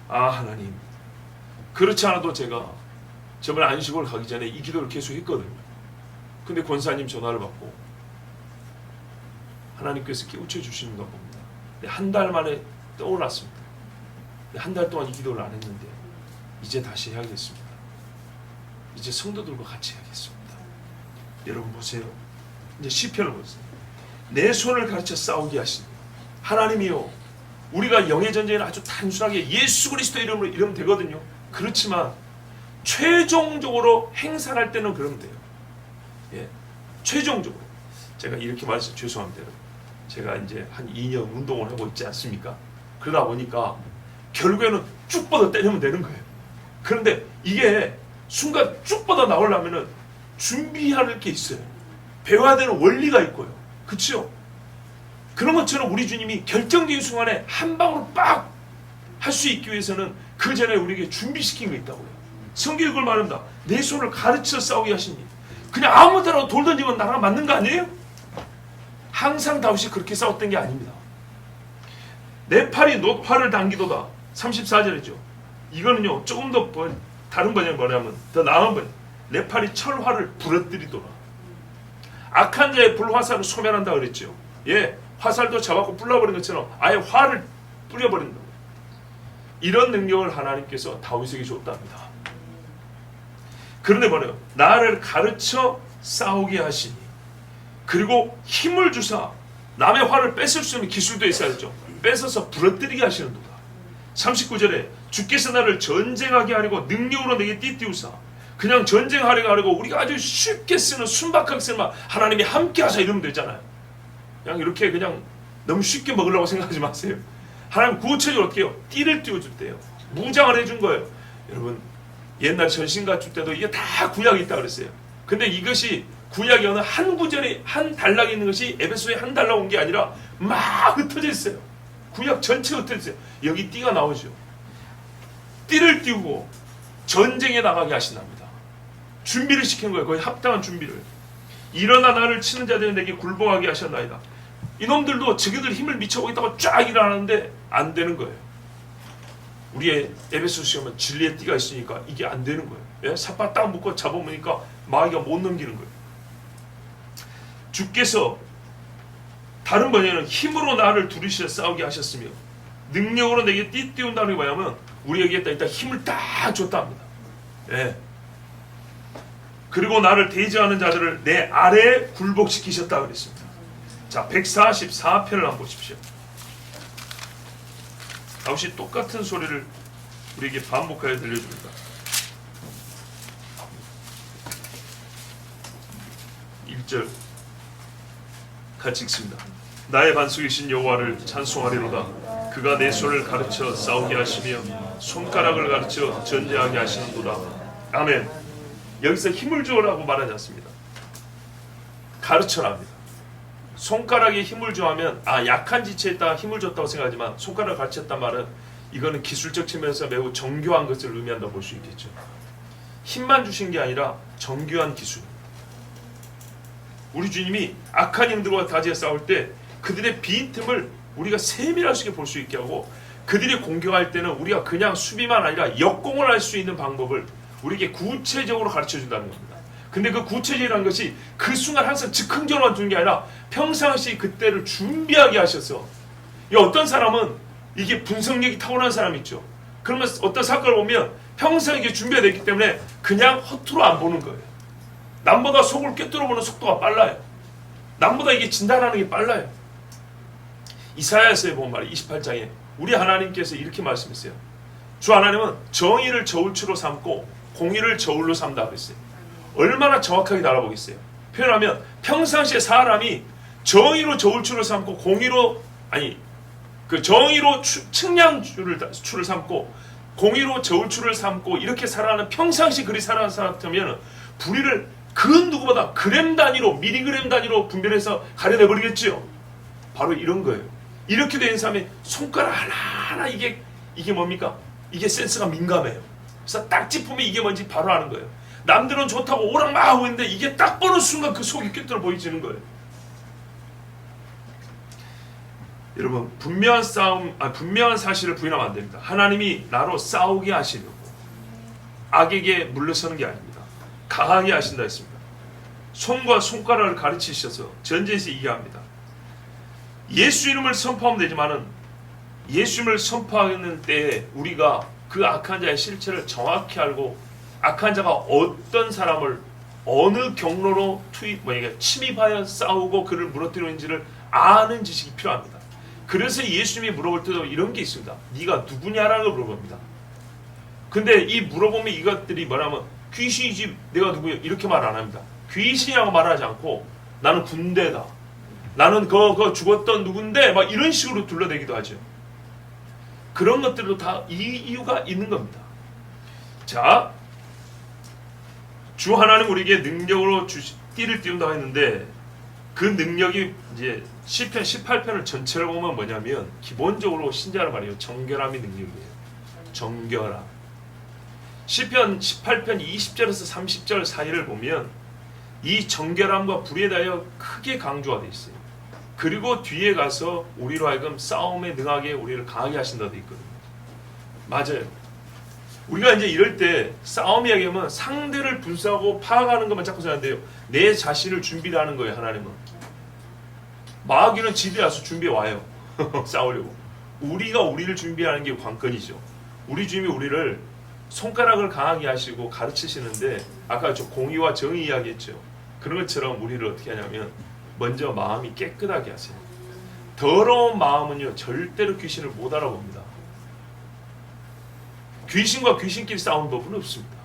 아, 하나님, 그렇지 않아도 제가 저번에 안식월 가기 전에 이 기도를 계속 했거든요. 근데 권사님 전화를 받고 하나님께서 깨우쳐 주시는가 봅니다. 한 달 만에 떠올랐습니다. 한 달 동안 이 기도를 안 했는데 이제 다시 해야겠습니다. 이제 성도들과 같이 해야겠습니다. 여러분 보세요. 이제 시편을 보세요. 내 손을 가르쳐 싸우게 하시니 하나님이요, 우리가 영의 전쟁은 아주 단순하게 예수 그리스도의 이름으로 이러면 되거든요. 그렇지만 최종적으로 행사할 때는 그러면 돼요. 예, 최종적으로. 제가 이렇게 말해서 죄송합니다. 제가 이제 한 2년 운동을 하고 있지 않습니까? 그러다 보니까 결국에는 쭉 뻗어 때리면 되는 거예요. 그런데 이게 순간 쭉 뻗어 나오려면은 준비할 게 있어요. 배워야 되는 원리가 있고요. 그렇죠? 그런 것처럼 우리 주님이 결정적인 순간에 한 방으로 빡 할 수 있기 위해서는 그 전에 우리에게 준비시킨 게 있다고요. 성경이 그걸 말합니다. 내 손을 가르쳐 싸우게 하시니. 그냥 아무 데나 돌 던지면 나랑 맞는 거 아니에요? 항상 다윗이 그렇게 싸웠던 게 아닙니다. 내 팔이 놋화를 당기도다. 34절이죠. 이거는요 조금 더 다른 번역이 뭐냐면 더 나은 번역. 내 팔이 철화를 부러뜨리도다. 악한 자의 불화살을 소멸한다 그랬죠. 예, 화살도 잡아고 불러버린 것처럼 아예 화를 뿌려버린다. 이런 능력을 하나님께서 다윗에게 줬답니다. 그런데 뭐래요? 나를 가르쳐 싸우게 하시니, 그리고 힘을 주사 남의 화를 뺏을 수 있는 기술도 있어야 되죠. 뺏어서 부러뜨리게 하시는도다. 39절에 주께서 나를 전쟁하게 하려고 능력으로 내게 띠띠우사. 그냥 전쟁하려고 하려고 우리가 아주 쉽게 쓰는 순박하게 쓰는 말 하나님이 함께 하사 이러면 되잖아요. 그냥 이렇게 그냥 너무 쉽게 먹으려고 생각하지 마세요. 하나님 구체적으로 어떻게 해요? 띠를 띄워줄 때요. 무장을 해준 거예요. 여러분 옛날 전신갑주 때도 이게 다 구약이 있다 그랬어요. 근데 이것이 구약이 어느 한 구절에 한 단락에 있는 것이 에베소에 한 단락 온 게 아니라 막 흩어져 있어요. 구약 전체 흩어져 있어요. 여기 띠가 나오죠. 띠를 띄우고 전쟁에 나가게 하신답니다. 준비를 시킨 거예요. 거의 합당한 준비를. 일어나 나를 치는 자들이 내게 굴복하게 하셨나이다. 이놈들도 자기들 힘을 미쳐보고 있다고 쫙 일어나는데 안 되는 거예요. 우리의 에베소 시험은 진리의 띠가 있으니까 이게 안 되는 거예요. 예? 삿바 딱 묶고 잡아보니까 마귀가 못 넘기는 거예요. 주께서 다른 번역에는 힘으로 나를 두르시어 싸우게 하셨으며 능력으로 내게 띠띠운다는 게 뭐냐면 우리에게 일단 힘을 딱 줬다 합니다. 예. 그리고 나를 대적하는 자들을 내 아래에 굴복시키셨다 그랬습니다. 자, 144편을 한번 보십시오. 다윗이 똑같은 소리를 우리에게 반복하여 들려줍니다. 1절 같이 읽습니다. 나의 반석이신 여호와를 찬송하리로다. 그가 내 손을 가르쳐 싸우게 하시며 손가락을 가르쳐 전쟁하게 하시는도다. 아멘. 여기서 힘을 주어라고 말하지 않습니다. 가르쳐랍니다. 손가락에 힘을 주하면 약한 지체에다 힘을 줬다고 생각하지만 손가락을 가르쳤단 말은 이거는 기술적 측면에서 매우 정교한 것을 의미한다고 볼 수 있겠죠. 힘만 주신 게 아니라 정교한 기술. 우리 주님이 악한 영들과 다지에 싸울 때 그들의 빈틈을 우리가 세밀하게 볼 수 있게 하고 그들이 공격할 때는 우리가 그냥 수비만 아니라 역공을 할 수 있는 방법을 우리에게 구체적으로 가르쳐 준다는 겁니다. 근데 그 구체적이라는 것이 그 순간 항상 즉흥적으로만 주는 게 아니라 평상시 그때를 준비하게 하셔서 어떤 사람은 이게 분석력이 타고난 사람이 있죠. 그러면 어떤 사건을 보면 평소에 이게 준비가 됐기 때문에 그냥 허투루 안 보는 거예요. 남보다 속을 꿰뚫어 보는 속도가 빨라요. 남보다 이게 진단하는 게 빨라요. 이사야서에 보면 말이에요. 28장에 우리 하나님께서 이렇게 말씀했어요. 주 하나님은 정의를 저울추로 삼고 공의를 저울로 삼다 그랬어요. 얼마나 정확하게 알아보겠어요. 표현하면 평상시에 사람이 정의로 저울추를 삼고 공의로 정의로 측량추를 삼고 공의로 저울추를 삼고 이렇게 살아가는 평상시 그리 살아가는 사람 같으면 불의를 그 누구보다 그램 단위로 미리그램 단위로 분별해서 가려내버리겠지요. 바로 이런 거예요. 이렇게 된 사람의 손가락 하나하나 이게 뭡니까? 이게 센스가 민감해요. 그래서 딱 짚으면 이게 뭔지 바로 아는 거예요. 남들은 좋다고 오락막 하고 있는데 이게 딱 보는 순간 그 속이 꿰뚫어 보이지는 거예요. 여러분, 분명한 사실을 부인하면 안 됩니다. 하나님이 나로 싸우게 하시려고 악에게 물러서는 게 아닙니다. 강하게 하신다 했습니다. 손과 손가락을 가르치셔서 전쟁에서 이겨합니다. 예수 이름을 선포하면 되지만은 예수 이름을 선포하는 때에 우리가 그 악한 자의 실체를 정확히 알고 악한 자가 어떤 사람을 어느 경로로 침입하여 싸우고 그를 무너뜨리는지를 아는 지식이 필요합니다. 그래서 예수님이 물어볼 때도 이런 게 있습니다. 네가 누구냐라는 걸 물어봅니다. 근데 이 물어보면 이것들이 뭐냐면 귀신이지 내가 누구야 이렇게 말 안 합니다. 귀신이라고 말하지 않고 나는 군대다. 나는 그 죽었던 누군데 막 이런 식으로 둘러대기도 하죠. 그런 것들도 다 이유가 있는 겁니다. 자, 주 하나님 우리에게 능력으로 띠를 띄운다고 했는데 그 능력이 이제 시편 18편을 전체를 보면 뭐냐면 기본적으로 신자란 말이에요. 정결함이 능력이에요. 정결함. 시편 18편 20절에서 30절 사이를 보면 이 정결함과 불의에 대하여 크게 강조가 되어 있어요. 그리고 뒤에 가서 우리로 하여금 싸움에 능하게 우리를 강하게 하신다고 되어 있거든요. 맞아요. 우리가 이제 이럴 때 싸움 이야기하면 상대를 분석하고 파악하는 것만 자꾸 생각하는데요. 내 자신을 준비하는 거예요. 하나님은. 마귀는 집에 와서 준비해 와요. 싸우려고. 우리가 우리를 준비하는 게 관건이죠. 우리 주님이 우리를 손가락을 강하게 하시고 가르치시는데 아까 저 공의와 정의 이야기했죠. 그런 것처럼 우리를 어떻게 하냐면 먼저 마음이 깨끗하게 하세요. 더러운 마음은요 절대로 귀신을 못 알아봅니다. 귀신과 귀신끼리 싸우는 법은 없습니다.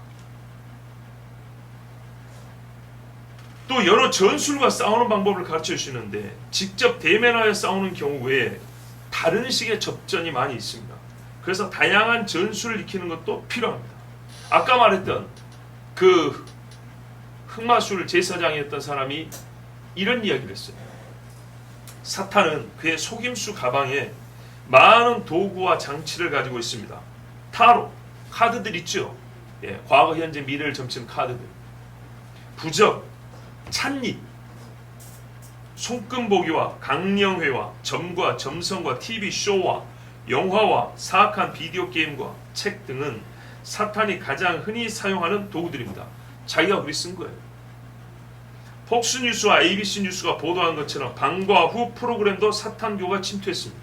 또 여러 전술과 싸우는 방법을 가르쳐 주시는데 직접 대면하여 싸우는 경우 외에 다른 식의 접전이 많이 있습니다. 그래서 다양한 전술을 익히는 것도 필요합니다. 아까 말했던 그 흑마술 제사장이었던 사람이 이런 이야기를 했어요. 사탄은 그의 속임수 가방에 많은 도구와 장치를 가지고 있습니다. 타로, 카드들 있죠. 예, 과거, 현재, 미래를 점치는 카드들. 부적, 찻잎, 손금보기와 강령회와 점과 점성과 TV 쇼와 영화와 사악한 비디오 게임과 책 등은 사탄이 가장 흔히 사용하는 도구들입니다. 자기가 그리 쓴 거예요. 폭스뉴스와 ABC 뉴스가 보도한 것처럼 방과 후 프로그램도 사탄교가 침투했습니다.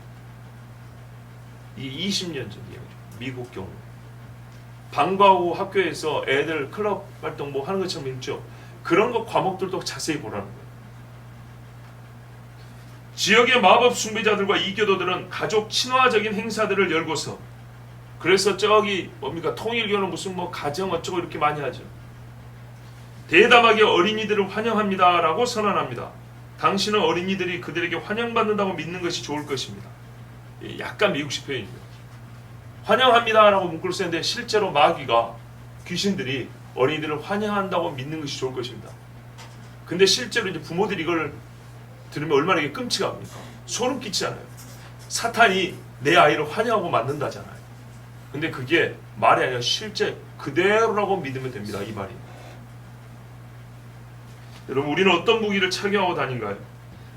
이 20년 전 이야기죠. 미국 경우. 방과 후 학교에서 애들 클럽 활동 뭐 하는 것처럼 있죠. 그런 거 과목들도 자세히 보라는 거예요. 지역의 마법 숭배자들과 이교도들은 가족 친화적인 행사들을 열고서 그래서 저기 뭡니까 통일교는 무슨 뭐 가정 어쩌고 이렇게 많이 하죠. 대담하게 어린이들을 환영합니다라고 선언합니다. 당신은 어린이들이 그들에게 환영받는다고 믿는 것이 좋을 것입니다. 약간 미국식 표현이죠. 환영합니다라고 문구를 쓰는데 실제로 마귀가 귀신들이 어린이들을 환영한다고 믿는 것이 좋을 것입니다. 근데 실제로 이제 부모들이 이걸 들으면 얼마나 이게 끔찍합니까? 소름 끼치잖아요. 사탄이 내 아이를 환영하고 만든다잖아요. 근데 그게 말이 아니라 실제 그대로라고 믿으면 됩니다. 이 말이. 여러분 우리는 어떤 무기를 착용하고 다닌가요?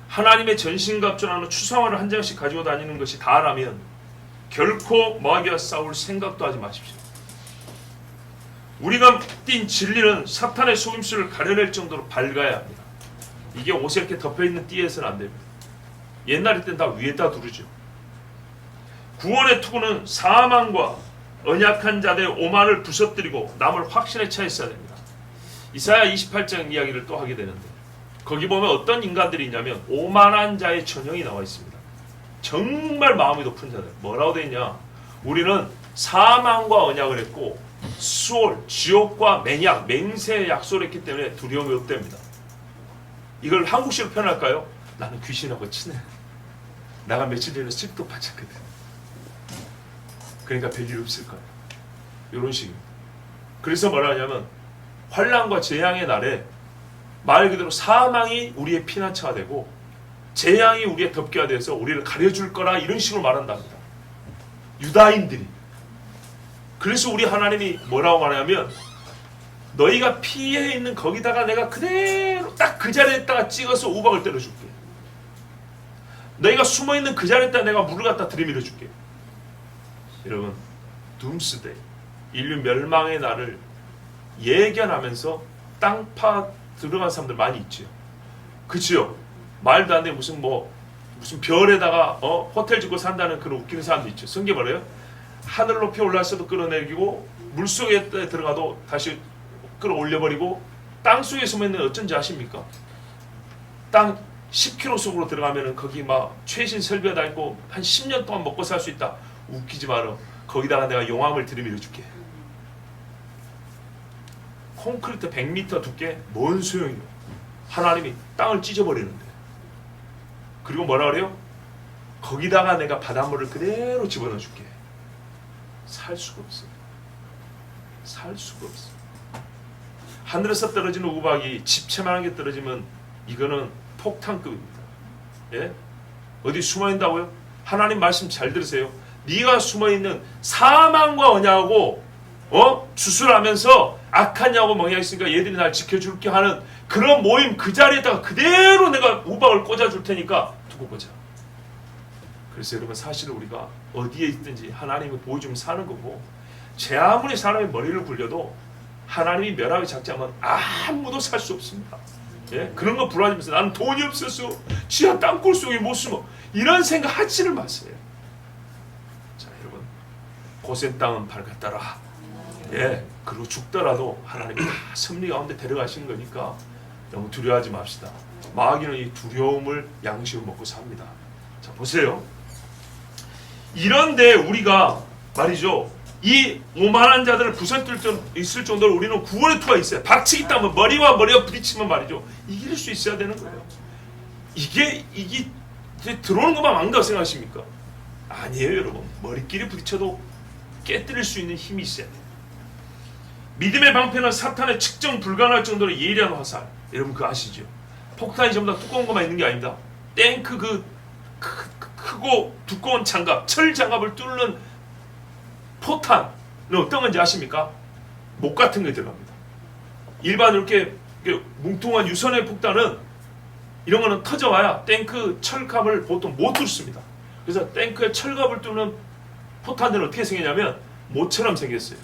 하나님의 전신갑주라는 추상화를 한 장씩 가지고 다니는 것이 다라면 결코 마귀와 싸울 생각도 하지 마십시오. 우리가 띈 진리는 사탄의 속임수를 가려낼 정도로 밝아야 합니다. 이게 옷에 이렇게 덮여있는 띠에서는 안 됩니다. 옛날일 땐 다 위에다 두르죠. 구원의 투구는 사망과 언약한 자들의 오만을 부서뜨리고 남을 확신에 차 있어야 됩니다. 이사야 28장 이야기를 또 하게 되는데 거기 보면 어떤 인간들이 있냐면 오만한 자의 전형이 나와 있습니다. 정말 마음이 높은 자들. 뭐라고 되어 있냐? 우리는 사망과 언약을 했고 수월, 지옥과 맹약, 맹세의 약속을 했기 때문에 두려움이 없답니다. 이걸 한국식으로 표현할까요? 나는 귀신하고 친해. 나가 며칠 전에 씹도 받쳤거든. 그러니까 별일 없을 거야. 이런 식입니다. 그래서 뭐라 하냐면 환난과 재앙의 날에 말 그대로 사망이 우리의 피난처가 되고 재앙이 우리의 덮개가 돼서 우리를 가려줄 거라 이런 식으로 말한답니다. 유다인들이. 그래서 우리 하나님이 뭐라고 하냐면 너희가 피해 있는 거기다가 내가 그대로 딱 그 자리에다가 찍어서 우박을 때려줄게. 너희가 숨어있는 그 자리에다가 내가 물을 갖다 들이밀어줄게. 여러분, 둠스데이, 인류 멸망의 날을 예견하면서 땅파 들어간 사람들 많이 있죠. 그치요? 말도 안 돼. 무슨 별에다가 호텔 짓고 산다는 그런 웃기는 사람도 있죠. 성경 뭐래요? 하늘 높이 올라서도 끌어내리고 물속에 들어가도 다시 끌어올려버리고 땅 속에 숨어있는 어쩐지 아십니까? 땅 10km 속으로 들어가면 거기 막 최신 설비가 다 있고 한 10년 동안 먹고 살 수 있다. 웃기지 마라. 거기다가 내가 용암을 들이밀어줄게. 콘크리트 100m 두께 뭔 소용이요? 하나님이 땅을 찢어버리는데. 그리고 뭐라 그래요? 거기다가 내가 바닷물을 그대로 집어넣어줄게. 살 수가 없어. 살 수가 없어. 하늘에서 떨어지는 우박이 집채만한 게 떨어지면 이거는 폭탄급입니다. 예? 어디 숨어있다고요? 하나님 말씀 잘 들으세요. 네가 숨어있는 사망과 언약하고 주술하면서 악한 야고 멍이 있으니까 얘들이 날 지켜줄게 하는 그런 모임 그 자리에다가 그대로 내가 우박을 꽂아줄 테니까 두고 보자. 그래서 여러분, 사실 우리가 어디에 있든지 하나님이 보여주면 사는 거고, 제 아무리 사람의 머리를 굴려도 하나님이 멸하게 작정하면 아무도 살 수 없습니다. 예? 그런 거 불안하면서 나는 돈이 없어서 지하 땅굴 속에 못 숨어, 이런 생각 하지를 마세요. 자, 여러분, 고센 땅은 밝았더라. 예, 그리고 죽더라도 하나님이 다 섭리 가운데 데려가시는 거니까 너무 두려워하지 맙시다. 마귀는 이 두려움을 양식으로 먹고 삽니다. 자, 보세요. 이런데 우리가 말이죠, 이 오만한 자들을 부서뜨릴 수 있을 정도로 우리는 구원의 투가 있어요. 박치기 따면 머리와 머리가 부딪히면 말이죠, 이길 수 있어야 되는 거예요. 이게 들어오는 것만 막는다고 생각하십니까? 아니에요, 여러분. 머리끼리 부딪혀도 깨뜨릴 수 있는 힘이 있어야 돼요. 믿음의 방패는 사탄의 측정 불가능할 정도로 예리한 화살. 여러분 그거 아시죠? 폭탄이 전부 다 두꺼운 것만 있는 게 아닙니다. 탱크 크고 두꺼운 장갑, 철 장갑을 뚫는 포탄은 어떤 건지 아십니까? 목 같은 게 들어갑니다. 일반 이렇게 뭉퉁한 유선의 폭탄은 이런 거는 터져와야 탱크 철갑을 보통 못 뚫습니다. 그래서 탱크의 철갑을 뚫는 포탄들은 어떻게 생기냐면 모처럼 생겼어요.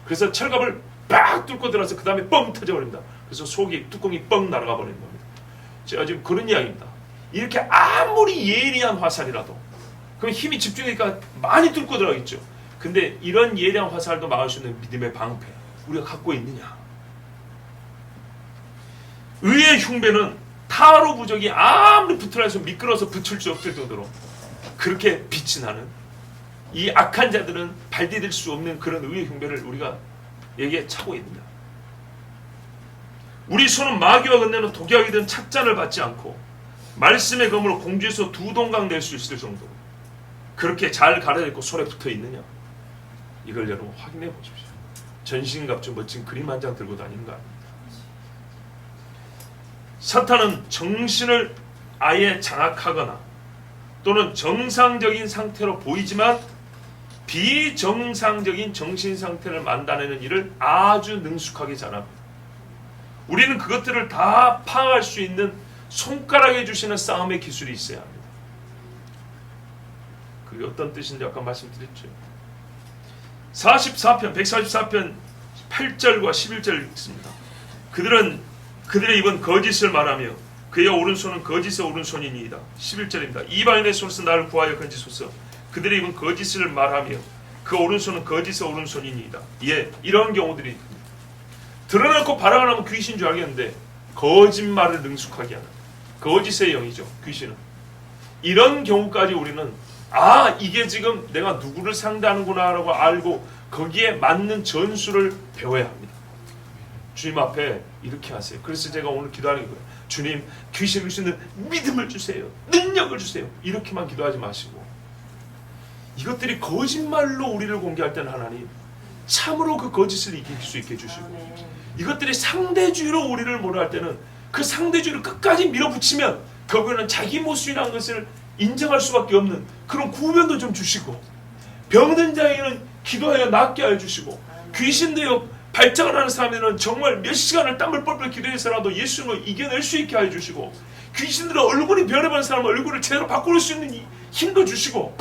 그래서 철갑을 빡 뚫고 들어서 그 다음에 뻥 터져버립니다. 그래서 속이 뚜껑이 뻥 날아가 버리는 겁니다. 제가 지금 그런 이야기입니다. 이렇게 아무리 예리한 화살이라도 그럼 힘이 집중되니까 많이 뚫고 들어가겠죠. 근데 이런 예리한 화살도 막을 수 있는 믿음의 방패 우리가 갖고 있느냐? 의의 흉배는 타로 부적이 아무리 붙으라해서 미끄러서 붙일 수 없을 정도로 그렇게 빛이 나는, 이 악한 자들은 발디딜 수 없는 그런 의의 흉배를 우리가 여기에 차고 있느냐? 우리 손은 마귀와 건네는 독약이든 착잔을 받지 않고 말씀의 검으로 공주에서 두 동강 낼 수 있을 정도로 그렇게 잘 가려져 손에 붙어 있느냐? 이걸 여러분 확인해 보십시오. 전신갑주 멋진 그림 한 장 들고 다니는 거 아닙니다. 사탄은 정신을 아예 장악하거나 또는 정상적인 상태로 보이지만 비정상적인 정신 상태를 만들어내는 일을 아주 능숙하게 잘합니다. 우리는 그것들을 다 파악할 수 있는 손가락에 주시는 싸움의 기술이 있어야 합니다. 그게 어떤 뜻인지 아까 말씀드렸죠. 144편 8절과 11절 읽습니다. 그들의 입은 거짓을 말하며 그의 오른손은 거짓의 오른손이니이다. 11절입니다. 이방인의 손에서 나를 구하여 건지소서. 그들의 입은 거짓을 말하며 그 오른손은 거짓의 오른손이니이다. 예, 이런 경우들이 드러나고 발악하면 귀신인 줄 알겠는데 거짓말을 능숙하게 하는 거짓의 영이죠. 귀신은. 이런 경우까지 우리는 이게 지금 내가 누구를 상대하는구나 라고 알고 거기에 맞는 전술을 배워야 합니다. 주님 앞에 이렇게 하세요. 그래서 제가 오늘 기도하는 거예요. 주님, 귀신을 수 있는 믿음을 주세요. 능력을 주세요. 이렇게만 기도하지 마시고 이것들이 거짓말로 우리를 공개할 때는 하나님 참으로 그 거짓을 이길 수 있게 해주시고, 이것들이 상대주의로 우리를 뭐라 할 때는 그 상대주의를 끝까지 밀어붙이면 결국에는 자기 모습이라는 것을 인정할 수밖에 없는 그런 구변도 좀 주시고, 병든 자에게는 기도하여 낫게 하여 주시고, 귀신되어 발작을 하는 사람들은 정말 몇 시간을 땀을 뻘뻘 기도해서라도 예수님을 이겨낼 수 있게 하여 주시고, 귀신들은 얼굴이 변해버린 사람 얼굴을 제대로 바꿀 수 있는 힘도 주시고,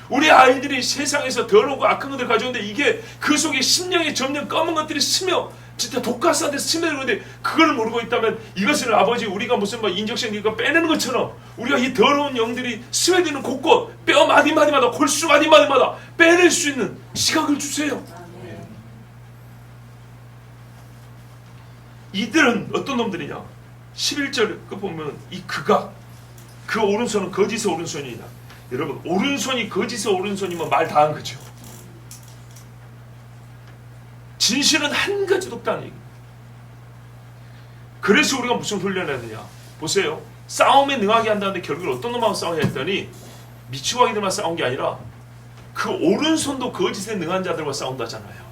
우리 아이들이 세상에서 더러우고 악한 것들 가져오는데 이게 그 속에 심령에 점점 검은 것들이 스며 진짜 독가스한테 스며들는데 그걸 모르고 있다면 이것을 아버지 우리가 무슨 뭐 인젝션 이거 빼내는 것처럼 우리가 이 더러운 영들이 스며드는 곳곳 뼈 마디마디마다 골수 마디마디마다 빼낼 수 있는 시각을 주세요. 이들은 어떤 놈들이냐? 11절 그 보면 이 극악, 그 오른손은 거짓의 오른손이다. 여러분, 오른손이 거짓의 오른손이면 말 다 한 거죠. 진실은 한 가지도 없다는 얘기입니다. 그래서 우리가 무슨 훈련을 해야 되냐? 보세요. 싸움에 능하게 한다는데 결국 어떤 놈하고 싸워야 했더니 미치광이들만 싸운 게 아니라 그 오른손도 거짓에 능한 자들과 싸운다잖아요.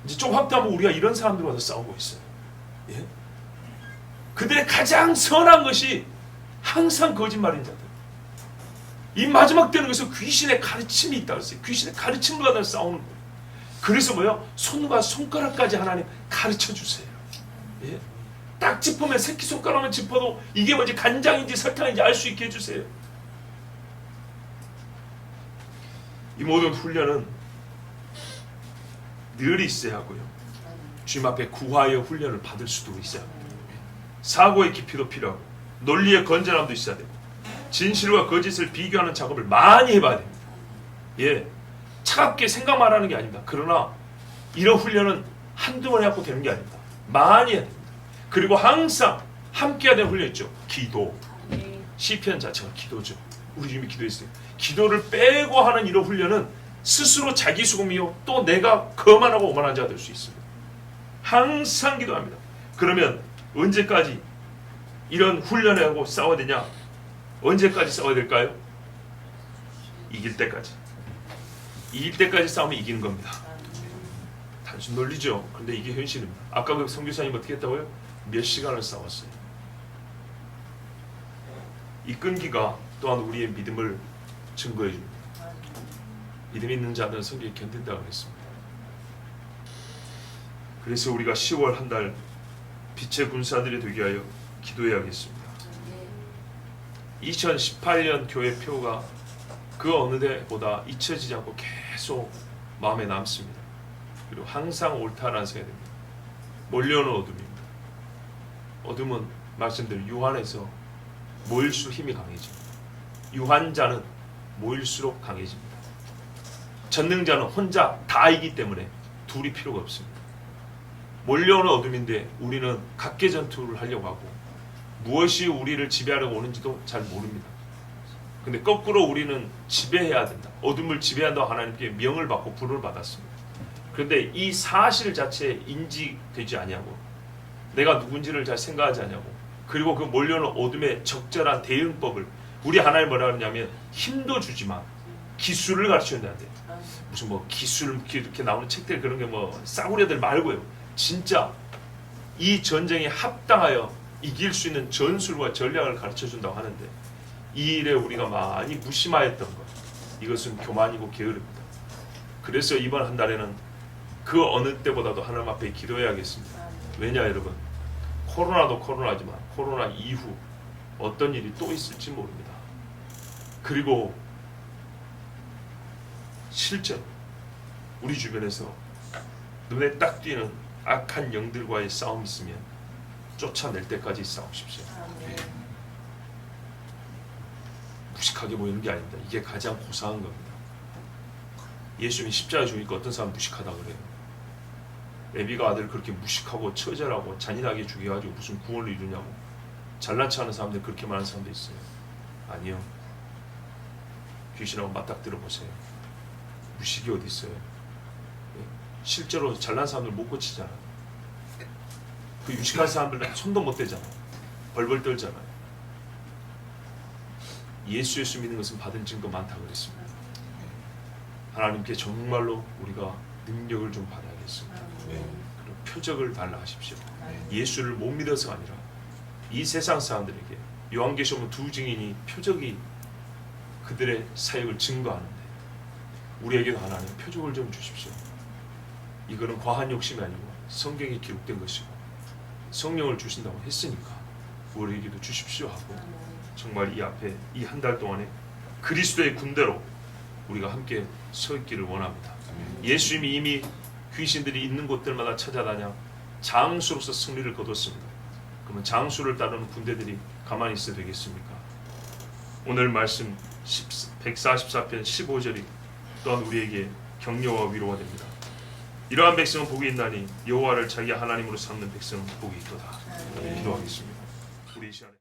이제 좀 확대하면 우리가 이런 사람들과 싸우고 있어요. 예? 그들의 가장 선한 것이 항상 거짓말인 자들. 이 마지막 때는 그래서 귀신의 가르침이 있다 그랬어요. 귀신의 가르침을 가지고 싸우는 거예요. 그래서 뭐요? 손과 손가락까지 하나님 가르쳐 주세요. 예? 딱 짚으면 새끼손가락만 짚어도 이게 뭔지 간장인지 설탕인지 알 수 있게 해주세요. 이 모든 훈련은 늘 있어야 하고요. 주님 앞에 구하여 훈련을 받을 수도 있어야 합니다. 사고의 깊이도 필요하고 논리의 건전함도 있어야 되고 진실과 거짓을 비교하는 작업을 많이 해봐야 됩니다. 예, 차갑게 생각만 하는 게 아닙니다. 그러나 이런 훈련은 한두 번 해갖고 되는 게 아닙니다. 많이 해야 됩니다. 그리고 항상 함께 해야 되는 훈련 있죠. 기도. 시편 자체가 기도죠. 우리 주님이 기도했어요. 기도를 빼고 하는 이런 훈련은 스스로 자기 수금이요 또 내가 거만하고 오만한 자가 될 수 있습니다. 항상 기도합니다. 그러면 언제까지 이런 훈련을 하고 싸워야 되냐? 언제까지 싸워야 될까요? 이길 때까지. 이길 때까지 싸우면 이기는 겁니다. 단순 논리죠. 그런데 이게 현실입니다. 아까 그 선교사님 어떻게 했다고요? 몇 시간을 싸웠어요. 이 끈기가 또한 우리의 믿음을 증거해 줍니다. 믿음 있는 자들은 성경에 견딘다고 했습니다. 그래서 우리가 10월 한 달 빛의 군사들이 되게 하여 기도해야겠습니다. 2018년 교회 표가 그 어느 때보다 잊혀지지 않고 계속 마음에 남습니다. 그리고 항상 옳다라는 생각이 듭니다. 몰려오는 어둠입니다. 어둠은 말씀대로 유한해서 모일수록 힘이 강해집니다. 유한자는 모일수록 강해집니다. 전능자는 혼자 다이기 때문에 둘이 필요가 없습니다. 몰려오는 어둠인데 우리는 각계 전투를 하려고 하고 무엇이 우리를 지배하려고 오는지도 잘 모릅니다. 근데 거꾸로 우리는 지배해야 된다. 어둠을 지배한다고 하나님께 명을 받고 부름을 받았습니다. 그런데 이 사실 자체에 인지되지 아니하고 내가 누군지를 잘 생각하지 않냐고 그리고 그 몰려오는 어둠의 적절한 대응법을 우리 하나님 뭐라 그러냐면 힘도 주지만 기술을 가르쳐야 되는데 무슨 뭐 기술 이렇게 나오는 책들 그런 게 뭐 싸구려들 말고요. 진짜 이 전쟁에 합당하여 이길 수 있는 전술과 전략을 가르쳐 준다고 하는데 이 일에 우리가 많이 무심하였던 것 이것은 교만이고 게으릅니다. 그래서 이번 한 달에는 그 어느 때보다도 하나님 앞에 기도해야겠습니다. 왜냐 여러분 코로나도 코로나지만 코로나 이후 어떤 일이 또 있을지 모릅니다. 그리고 실제로 우리 주변에서 눈에 딱 띄는 악한 영들과의 싸움이 있으면 쫓아낼 때까지 싸우십시오. 무식하게 보이는 게 아닙니다. 이게 가장 고사한 겁니다. 예수님이 십자가에 죽으니까 어떤 사람 무식하다 그래요. 애비가 아들 그렇게 무식하고 처절하고 잔인하게 죽여가지고 무슨 구원을 이루냐고 잘난 체 하는 사람들 그렇게 많은 사람도 있어요. 아니요. 귀신하고 맞닥뜨려 보세요. 무식이 어디 있어요. 실제로 잘난 사람들 못 고치잖아요. 그 유식한 사람들은 손도 못 대잖아요. 벌벌 떨잖아요. 예수 믿는 것은 받은 증거 많다고 그랬습니다. 하나님께 정말로 우리가 능력을 좀 받아야겠습니다. 그리고 표적을 달라 하십시오. 예수를 못 믿어서가 아니라 이 세상 사람들에게 요한계시록 두 증인이 표적이 그들의 사역을 증거하는데 우리에게도 하나님 표적을 좀 주십시오. 이거는 과한 욕심이 아니고 성경에 기록된 것이고 성령을 주신다고 했으니까 우리에게도 주십시오 하고 정말 이 앞에 이 한 달 동안에 그리스도의 군대로 우리가 함께 서 있기를 원합니다. 예수님이 이미 귀신들이 있는 곳들마다 찾아다녀 장수로서 승리를 거뒀습니다. 그러면 장수를 따르는 군대들이 가만히 있어도 되겠습니까? 오늘 말씀 144편 15절이 또한 우리에게 격려와 위로가 됩니다. 이러한 백성은 복이 있나니 여호와를 자기 하나님으로 삼는 백성은 복이 있도다. 기도하겠습니다. 우리 이 시간에